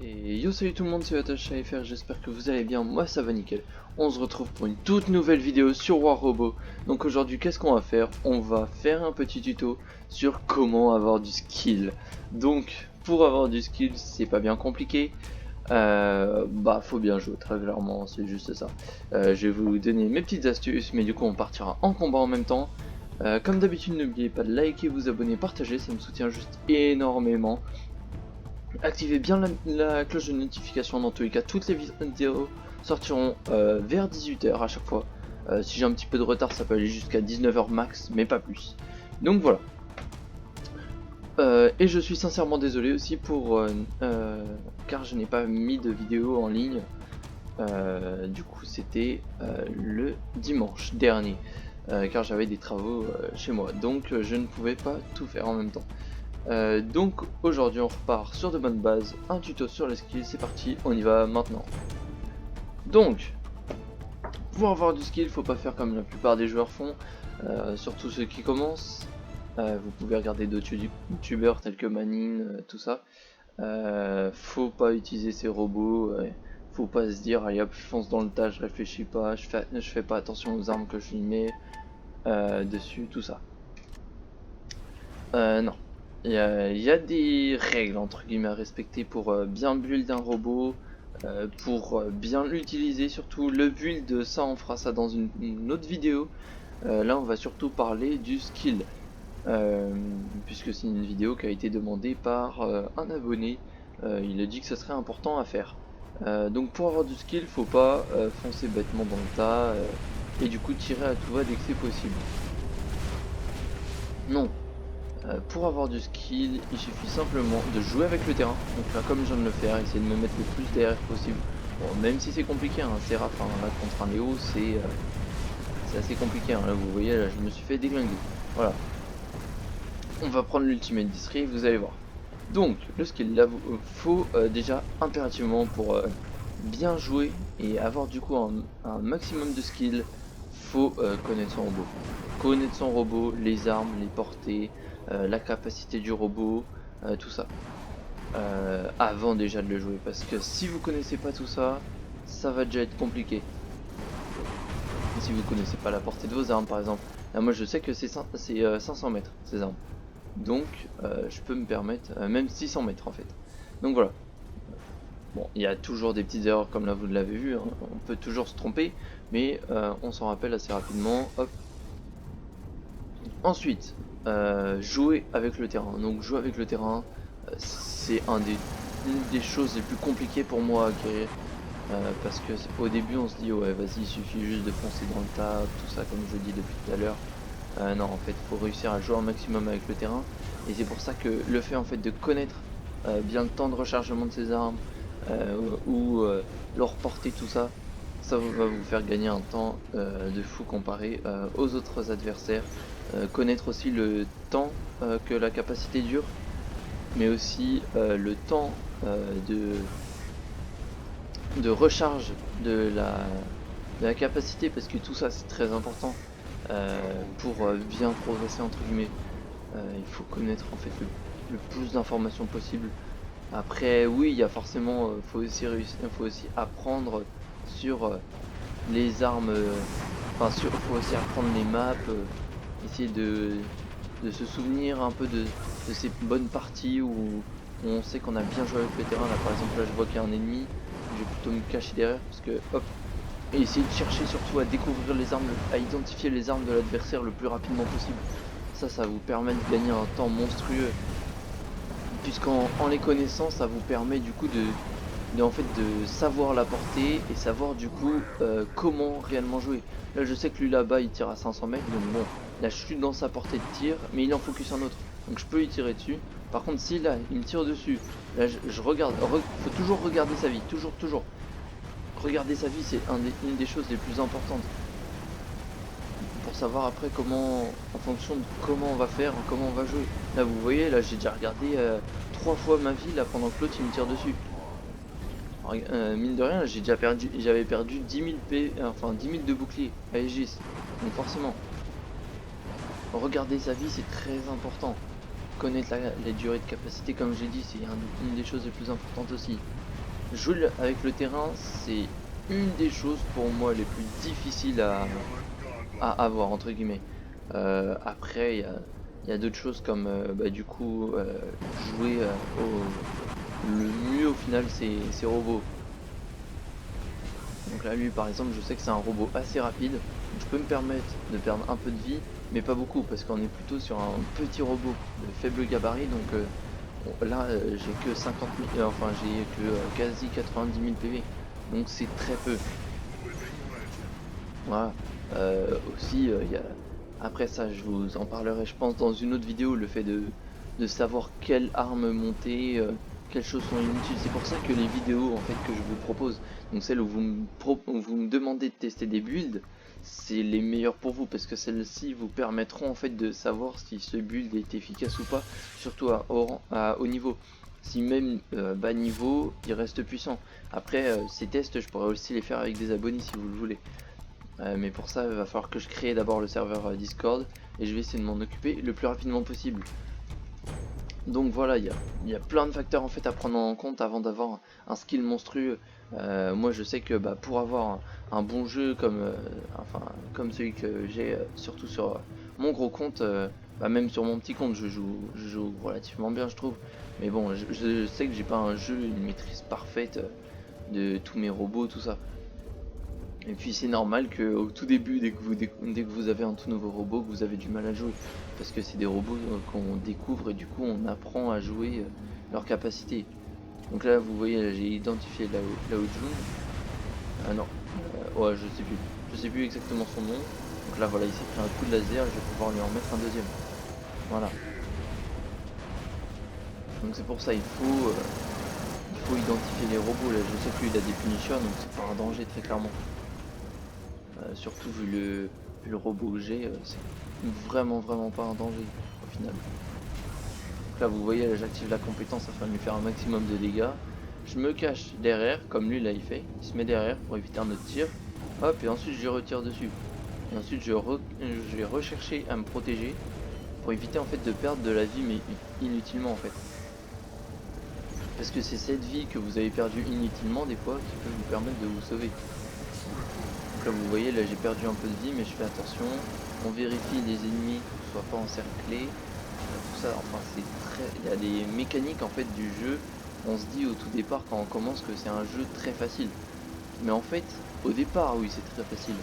Et yo, salut tout le monde, c'est Attaché FR, j'espère que vous allez bien, moi ça va nickel. On se retrouve pour une toute nouvelle vidéo sur War Robot. Donc aujourd'hui, qu'est-ce qu'on va faire? On va faire un petit tuto sur comment avoir du skill. Donc, pour avoir du skill, c'est pas bien compliqué. Bah, faut bien jouer, très clairement, c'est juste ça. Je vais vous donner mes petites astuces, mais du coup, on partira en combat en même temps. Comme d'habitude, n'oubliez pas de liker, vous abonner, partager, ça me soutient juste énormément. Activez bien la cloche de notification, dans tous les cas toutes les vidéos sortiront vers 18 h à chaque fois. Si j'ai un petit peu de retard, ça peut aller jusqu'à 19 h max, mais pas plus. Donc voilà. Et je suis sincèrement désolé aussi car je n'ai pas mis de vidéo en ligne. Du coup c'était le dimanche dernier, car j'avais des travaux chez moi, donc je ne pouvais pas tout faire en même temps. Donc aujourd'hui on repart sur de bonnes bases, un tuto sur les skills, c'est parti, on y va maintenant. Donc, pour avoir du skill, faut pas faire comme la plupart des joueurs font, surtout ceux qui commencent. Vous pouvez regarder d'autres youtubeurs tels que Manin, tout ça. Faut pas utiliser ces robots, faut pas se dire allez hop je fonce dans le tas, je réfléchis pas, je fais pas attention aux armes que je lui mets dessus, tout ça. Non. Il y a des règles entre guillemets à respecter pour bien build un robot, pour bien l'utiliser, surtout le build, ça on fera ça dans une autre vidéo. Là on va surtout parler du skill, puisque c'est une vidéo qui a été demandée par un abonné. Il a dit que ça serait important à faire. Donc pour avoir du skill, faut pas foncer bêtement dans le tas et du coup tirer à tout va dès que c'est possible. Non. Pour avoir du skill, il suffit simplement de jouer avec le terrain, donc faire comme je viens de le faire, essayer de me mettre le plus derrière possible. Bon, même si c'est compliqué, hein, Seraph, hein, là contre un Léo, c'est assez compliqué, hein, là vous voyez, là je me suis fait déglinguer. Voilà. On va prendre l'ultimate distrait, vous allez voir. Donc, le skill, là, il faut déjà impérativement pour bien jouer et avoir du coup un maximum de skill, faut connaître son robot. Connaître son robot, les armes, les portées, la capacité du robot, tout ça. Avant déjà de le jouer, parce que si vous connaissez pas tout ça, ça va déjà être compliqué. Si vous connaissez pas la portée de vos armes par exemple, là moi je sais que c'est 500 mètres ces armes. Donc je peux me permettre, même 600 mètres en fait. Donc voilà. Bon, il y a toujours des petites erreurs comme là vous l'avez vu, hein. On peut toujours se tromper, mais on s'en rappelle assez rapidement. Hop. Ensuite, jouer avec le terrain. Donc jouer avec le terrain, c'est une des choses les plus compliquées pour moi à acquérir. Parce que au début on se dit ouais vas-y il suffit juste de foncer dans le tas, tout ça comme je dis depuis tout à l'heure. Non, en fait il faut réussir à jouer un maximum avec le terrain, et c'est pour ça que le fait en fait de connaître bien le temps de rechargement de ses armes, ou leur portée, tout ça, ça va vous faire gagner un temps de fou comparé aux autres adversaires. Connaître aussi le temps que la capacité dure, mais aussi le temps de recharge de la capacité, parce que tout ça c'est très important pour bien progresser entre guillemets. Il faut connaître en fait le plus d'informations possible. Après oui, il y a forcément, faut aussi apprendre sur les armes, faut aussi apprendre les maps, essayer de se souvenir un peu de ces bonnes parties où on sait qu'on a bien joué avec le terrain. Là par exemple, là je vois qu'il y a un ennemi, je vais plutôt me cacher derrière parce que hop, et essayer de chercher surtout à découvrir les armes, à identifier les armes de l'adversaire le plus rapidement possible. Ça vous permet de gagner un temps monstrueux, puisqu'en les connaissant, ça vous permet du coup en fait de savoir la portée et savoir du coup comment réellement jouer. Là je sais que lui là-bas il tire à 500 mètres, donc bon, là je suis dans sa portée de tir, mais il en focus un autre, donc je peux y tirer dessus. Par contre si là il me tire dessus, là je regarde, faut toujours regarder sa vie, toujours. Regarder sa vie, c'est une des choses les plus importantes pour savoir après comment, en fonction de comment on va faire, comment on va jouer. Là vous voyez, là j'ai déjà regardé 3 fois ma vie là pendant que l'autre il me tire dessus. Alors, mine de rien, j'avais perdu 10 000 enfin 10 000 de bouclier à Aegis. Donc forcément, regarder sa vie c'est très important. connaître les durées de capacité, comme j'ai dit, c'est une des choses les plus importantes aussi. Jouer avec le terrain, c'est une des choses pour moi les plus difficiles à avoir, entre guillemets. Après, il y a d'autres choses comme bah, du coup jouer le mieux au final, c'est robots. Donc là, lui par exemple, je sais que c'est un robot assez rapide, donc je peux me permettre de perdre un peu de vie, mais pas beaucoup, parce qu'on est plutôt sur un petit robot de faible gabarit, donc là j'ai que 50 000, enfin j'ai que quasi 90 000 PV, donc c'est très peu. Voilà. Aussi, après ça, je vous en parlerai, je pense, dans une autre vidéo, le fait de savoir quelle arme monter, quelles choses sont inutiles. C'est pour ça que les vidéos en fait que je vous propose, donc celles où où vous me demandez de tester des builds, c'est les meilleures pour vous, parce que celles-ci vous permettront en fait de savoir si ce build est efficace ou pas, surtout à haut niveau. Si même bas niveau, il reste puissant. Après, ces tests, je pourrais aussi les faire avec des abonnés si vous le voulez. Mais pour ça, il va falloir que je crée d'abord le serveur Discord et je vais essayer de m'en occuper le plus rapidement possible. Donc voilà, il y a plein de facteurs en fait à prendre en compte avant d'avoir un skill monstrueux. Moi je sais que bah, pour avoir un bon jeu comme celui que j'ai, surtout sur mon gros compte, bah, même sur mon petit compte, je joue relativement bien je trouve. Mais bon, je sais que j'ai pas un jeu, une maîtrise parfaite de tous mes robots, tout ça. Et puis c'est normal qu'au tout début, dès que vous avez un tout nouveau robot, que vous avez du mal à jouer. Parce que c'est des robots qu'on découvre et du coup on apprend à jouer leurs capacités. Donc là vous voyez, j'ai identifié Lao Jun. Ah non, ouais je sais plus. Je sais plus exactement son nom. Donc là voilà, il s'est pris un coup de laser, je vais pouvoir lui en mettre un deuxième. Voilà. Donc c'est pour ça, il faut identifier les robots. Là je sais qu'il a des finishers, donc c'est pas un danger très clairement. Surtout vu le robot que j'ai, c'est vraiment pas un danger au final. Donc là vous voyez, là j'active la compétence afin de lui faire un maximum de dégâts. Je me cache derrière, comme lui là il fait, il se met derrière pour éviter un autre tir. Hop, et ensuite je retire dessus. Et ensuite je vais rechercher à me protéger pour éviter en fait de perdre de la vie mais inutilement en fait. Parce que c'est cette vie que vous avez perdue inutilement des fois qui peut vous permettre de vous sauver. Donc là vous voyez, là j'ai perdu un peu de vie mais je fais attention. On vérifie les ennemis ne soient pas encerclés. Tout ça, enfin c'est très. Il y a des mécaniques en fait du jeu. On se dit au tout départ quand on commence que c'est un jeu très facile. Mais en fait, au départ oui c'est très facile.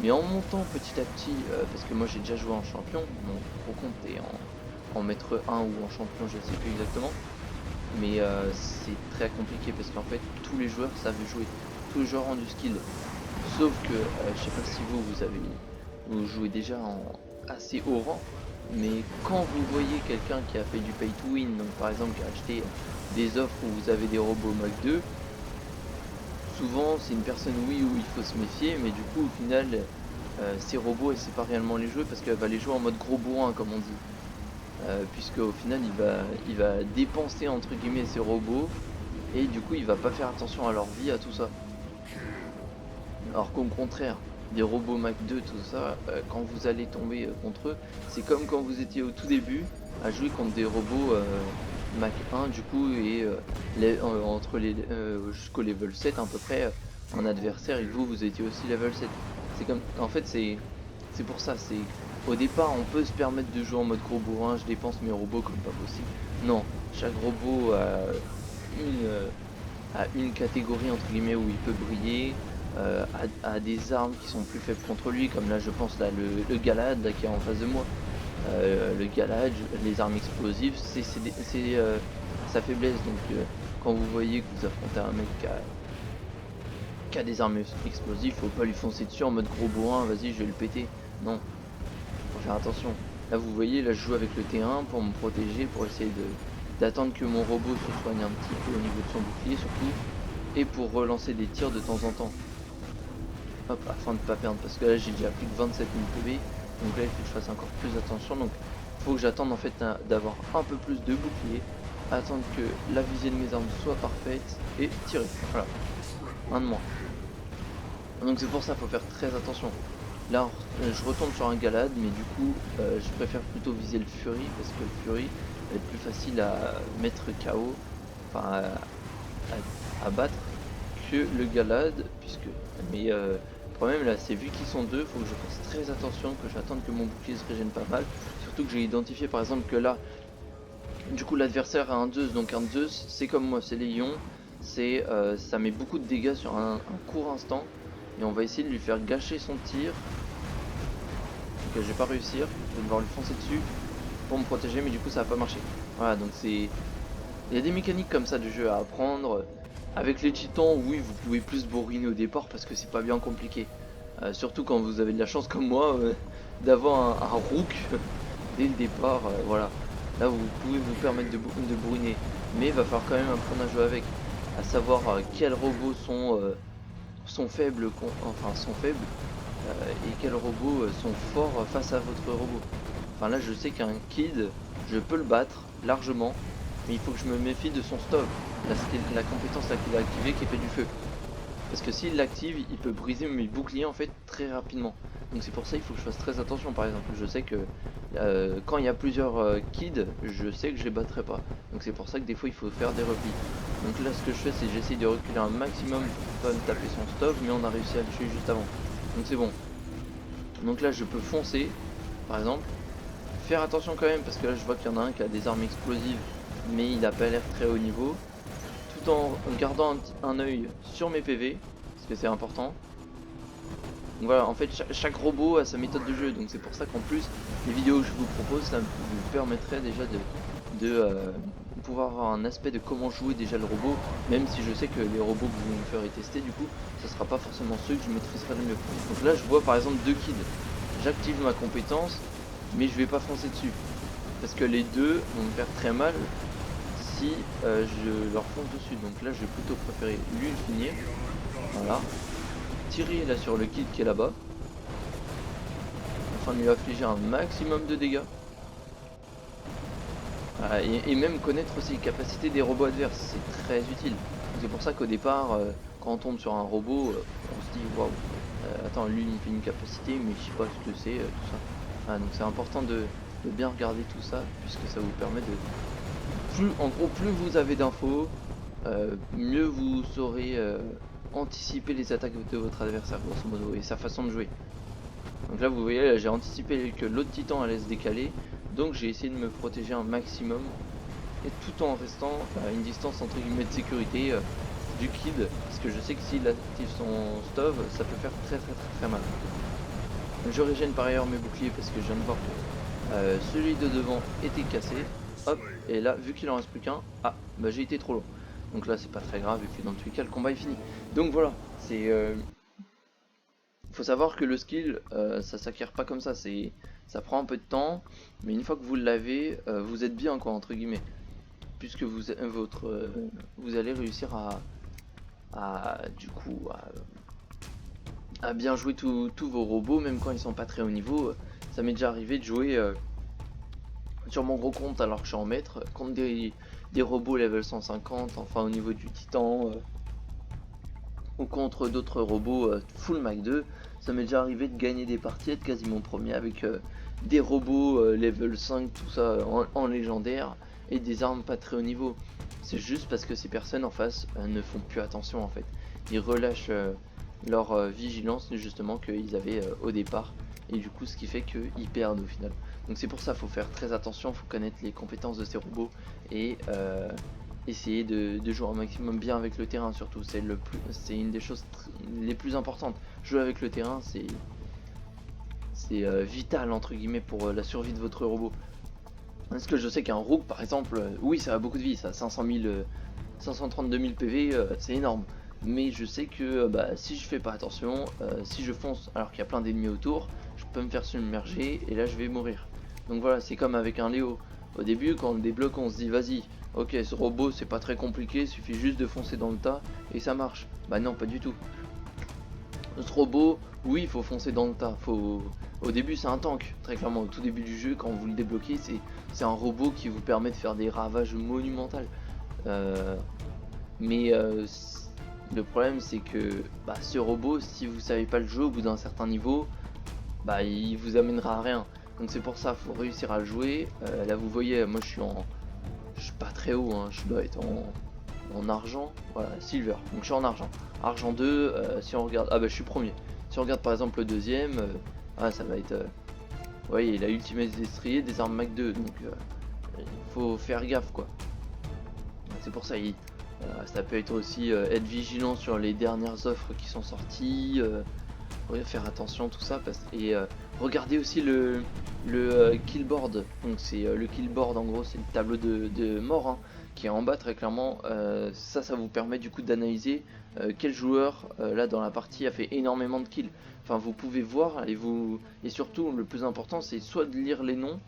Mais en montant petit à petit, parce que moi j'ai déjà joué en champion, mon gros compte est en maître 1 ou en champion, je ne sais plus exactement. Mais c'est très compliqué parce qu'en fait tous les joueurs savent jouer. Tous les joueurs ont du skill. Sauf que, je sais pas si vous jouez déjà en assez haut rang, mais quand vous voyez quelqu'un qui a fait du pay to win, donc par exemple qui a acheté des offres où vous avez des robots Mach 2, souvent c'est une personne oui où il faut se méfier, mais du coup au final ces robots elle sait pas réellement les jouer parce qu'elle va les jouer en mode gros bourrin comme on dit. Puisque au final il va dépenser entre guillemets ses robots et du coup il va pas faire attention à leur vie, à tout ça. Alors qu'au contraire, des robots Mach 2, tout ça, quand vous allez tomber contre eux, c'est comme quand vous étiez au tout début à jouer contre des robots Mach 1 du coup et entre les jusqu'au level 7 à peu près, un adversaire et vous étiez aussi level 7. C'est comme, en fait c'est pour ça, c'est au départ on peut se permettre de jouer en mode gros bourrin, je dépense mes robots comme pas possible. Non, chaque robot une, euh, a une catégorie entre guillemets où il peut briller. À des armes qui sont plus faibles contre lui, comme là je pense là le Galad là, qui est en face de moi. Le Galad, les armes explosives, c'est sa faiblesse. Donc quand vous voyez que vous affrontez un mec qui a des armes explosives, faut pas lui foncer dessus en mode gros bourrin, vas-y je vais le péter. Non, faut faire attention. Là vous voyez, là je joue avec le T1 pour me protéger, pour essayer d'attendre que mon robot se soigne un petit peu au niveau de son bouclier surtout, et pour relancer des tirs de temps en temps. Hop, afin de ne pas perdre, parce que là j'ai déjà plus de 27 000 PV, donc là il faut que je fasse encore plus attention, donc il faut que j'attende en fait d'avoir un peu plus de bouclier, attendre que la visée de mes armes soit parfaite et tirer. Voilà, un de moins. Donc c'est pour ça qu'il faut faire très attention. Là je retombe sur un Galad, mais du coup je préfère plutôt viser le Fury, parce que le Fury va être plus facile à mettre KO, enfin à battre que le Galad, puisque mais le problème là c'est vu qu'ils sont deux, faut que je fasse très attention, que j'attende que mon bouclier se régène pas mal, surtout que j'ai identifié par exemple que là du coup l'adversaire a un Zeus, donc un Zeus c'est comme moi, c'est les ions, c'est ça met beaucoup de dégâts sur un court instant, et on va essayer de lui faire gâcher son tir. Ok, je vais pas réussir, je vais devoir lui foncer dessus pour me protéger, mais du coup ça va pas marcher. Voilà, donc c'est... Il y a des mécaniques comme ça du jeu à apprendre. Avec les titans, oui, vous pouvez plus bourriner au départ parce que c'est pas bien compliqué. Surtout quand vous avez de la chance comme moi d'avoir un rook dès le départ, voilà. Là vous pouvez vous permettre de bourriner, mais il va falloir quand même apprendre à jouer avec. À savoir quels robots sont faibles, enfin sont faibles, et quels robots sont forts face à votre robot. Enfin là je sais qu'un Kid, je peux le battre largement, mais il faut que je me méfie de son stop, la compétence là qu'il a activée qui fait du feu. Parce que s'il l'active, il peut briser mes boucliers en fait très rapidement. Donc c'est pour ça qu'il faut que je fasse très attention. Par exemple, je sais que quand il y a plusieurs kids, je sais que je les battrai pas. Donc c'est pour ça que des fois il faut faire des replis. Donc là ce que je fais c'est j'essaye de reculer un maximum pour pas me taper son stop, mais on a réussi à le tuer juste avant. Donc c'est bon. Donc là je peux foncer, par exemple. Faire attention quand même parce que là je vois qu'il y en a un qui a des armes explosives, mais il a pas l'air très haut niveau. Tout en gardant un œil sur mes PV, parce que c'est important. Donc voilà, en fait chaque robot a sa méthode de jeu, donc c'est pour ça qu'en plus les vidéos que je vous propose, ça vous permettrait déjà de pouvoir avoir un aspect de comment jouer déjà le robot, même si je sais que les robots que vous me ferez tester du coup, ça sera pas forcément ceux que je maîtriserai le mieux. Donc là je vois par exemple deux kids, j'active ma compétence, mais je vais pas foncer dessus, parce que les deux vont me faire très mal si je leur fonce dessus. Donc là je vais plutôt préférer lui le finir, voilà, tirer là sur le kid qui est là-bas, afin de lui infliger un maximum de dégâts. Voilà, et même connaître aussi les capacités des robots adverses, c'est très utile. C'est pour ça qu'au départ, quand on tombe sur un robot, on se dit waouh, attends, lui il fait une capacité, mais je sais pas ce que c'est, tout ça. Voilà, donc c'est important de bien regarder tout ça, puisque ça vous permet de... en gros, plus vous avez d'infos, mieux vous saurez anticiper les attaques de votre adversaire, grosso modo, et sa façon de jouer. Donc là vous voyez, là j'ai anticipé que l'autre titan allait se décaler, donc j'ai essayé de me protéger un maximum, et tout en restant à une distance entre guillemets de sécurité du kid, parce que je sais que s'il active son stove, ça peut faire très mal. Je régène par ailleurs mes boucliers parce que je viens de voir que celui de devant était cassé, hop, et là vu qu'il en reste plus qu'un, ah bah j'ai été trop long. Donc là c'est pas très grave, et puis dans tous les cas le combat est fini. Donc voilà, c'est... faut savoir que le skill, ça s'acquiert pas comme ça, ça prend un peu de temps, mais une fois que vous l'avez, vous êtes bien quoi entre guillemets, puisque vous allez réussir du coup à bien jouer tous vos robots, même quand ils sont pas très haut niveau. Ça m'est déjà arrivé de jouer sur mon gros compte alors que je suis en maître contre des robots level 150, enfin au niveau du titan, ou contre d'autres robots full Mach 2. Ça m'est déjà arrivé de gagner des parties, être quasiment premier avec des robots level 5, tout ça en légendaire, et des armes pas très haut niveau. C'est juste parce que ces personnes en face ne font plus attention en fait. Ils relâchent leur vigilance justement qu'ils avaient au départ, et du coup ce qui fait qu'ils perdent au final. Donc c'est pour ça qu'il faut faire très attention, il faut connaître les compétences de ces robots, et essayer de jouer au maximum bien avec le terrain surtout, c'est une des choses les plus importantes. Jouer avec le terrain, c'est vital entre guillemets pour la survie de votre robot. Parce que je sais qu'un rook par exemple, oui ça a beaucoup de vie, ça a 532 000 PV, c'est énorme. Mais je sais que bah, si je fais pas attention, si je fonce alors qu'il y a plein d'ennemis autour, je peux me faire submerger et là je vais mourir. Donc voilà, c'est comme avec un Léo. Au début quand on le débloque on se dit vas-y, ok ce robot c'est pas très compliqué, il suffit juste de foncer dans le tas et ça marche. Bah non pas du tout. Ce robot, oui il faut foncer dans le tas, au début c'est un tank, très clairement au tout début du jeu quand vous le débloquez c'est un robot qui vous permet de faire des ravages monumentaux. Mais le problème c'est que bah, ce robot, si vous savez pas le jouer au bout d'un certain niveau, bah il vous amènera à rien. Donc c'est pour ça, faut réussir à le jouer. Là vous voyez, moi je suis je suis pas très haut, hein, je dois être en argent, voilà, silver, donc je suis en argent. Argent 2, si on regarde, ah bah je suis premier. Si on regarde par exemple le deuxième, ça va être, vous voyez, il a Ultimate Destrier, des armes Mach 2, donc il faut faire gaffe quoi. C'est pour ça, ça peut être aussi être vigilant sur les dernières offres qui sont sorties, faire attention tout ça, et regardez aussi le killboard. Donc c'est le killboard, en gros c'est le tableau de mort, hein, qui est en bas très clairement. Ça vous permet du coup d'analyser quel joueur là dans la partie a fait énormément de kills. Enfin vous pouvez voir, et surtout le plus important c'est soit de lire les noms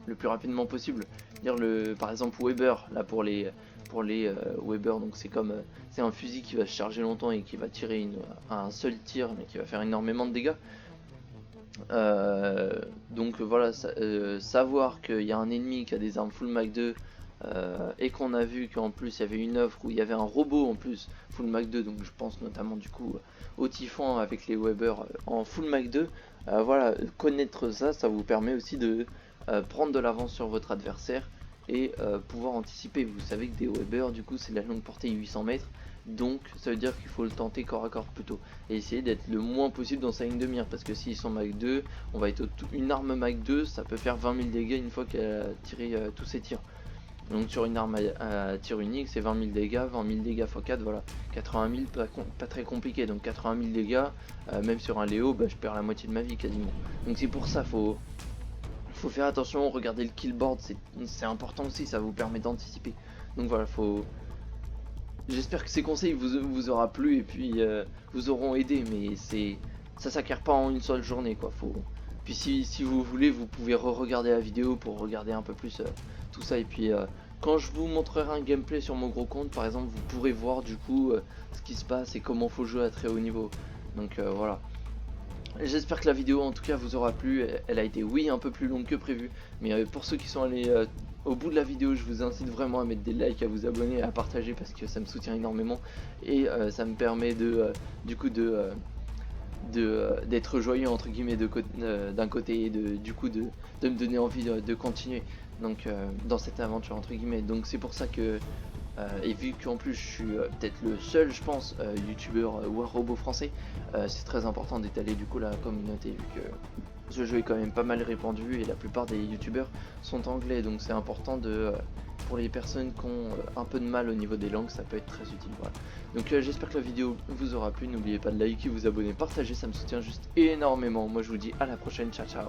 le plus rapidement possible, lire par exemple Weber là pour les Weber, donc c'est comme c'est un fusil qui va se charger longtemps et qui va tirer un seul tir mais qui va faire énormément de dégâts. Donc voilà, savoir qu'il y a un ennemi qui a des armes full Mach 2 et qu'on a vu qu'en plus il y avait une offre où il y avait un robot en plus full Mach 2, donc je pense notamment du coup au Typhon avec les Weber en full Mach 2. Voilà, connaître ça vous permet aussi de prendre de l'avance sur votre adversaire et pouvoir anticiper. Vous savez que des Weber du coup c'est de la longue portée 800 mètres, donc ça veut dire qu'il faut le tenter corps à corps plutôt et essayer d'être le moins possible dans sa ligne de mire, parce que s'ils sont Mach 2, on va être une arme Mach 2, ça peut faire 20 000 dégâts une fois qu'elle a tiré tous ses tirs. Donc sur une arme à tir unique c'est 20 000 dégâts, 20 000 dégâts x 4, voilà, 80 000, pas très compliqué, donc 80 000 dégâts, même sur un Léo, je perds la moitié de ma vie quasiment. Donc c'est pour ça, faut faire attention, regarder le killboard, c'est important aussi, ça vous permet d'anticiper. Donc voilà, j'espère que ces conseils vous aura plu et puis vous auront aidé, mais ça s'acquiert pas en une seule journée quoi. Puis si vous voulez, vous pouvez re-regarder la vidéo pour regarder un peu plus tout ça, et puis quand je vous montrerai un gameplay sur mon gros compte par exemple, vous pourrez voir du coup ce qui se passe et comment faut jouer à très haut niveau. Donc voilà. J'espère que la vidéo en tout cas vous aura plu. Elle a été un peu plus longue que prévu, mais pour ceux qui sont allés au bout de la vidéo, je vous incite vraiment à mettre des likes, à vous abonner, à partager, parce que ça me soutient énormément et ça me permet du coup d'être joyeux entre guillemets d'un côté, et du coup de me donner envie de continuer donc dans cette aventure entre guillemets. Donc c'est pour ça que et vu qu'en plus je suis peut-être le seul, je pense, youtubeur War Robot français, c'est très important d'étaler du coup la communauté, vu que ce jeu est quand même pas mal répandu et la plupart des youtubeurs sont anglais, donc c'est important pour les personnes qui ont un peu de mal au niveau des langues, ça peut être très utile. Voilà. Donc j'espère que la vidéo vous aura plu, n'oubliez pas de liker, vous abonner, partager, ça me soutient juste énormément. Moi je vous dis à la prochaine, ciao ciao.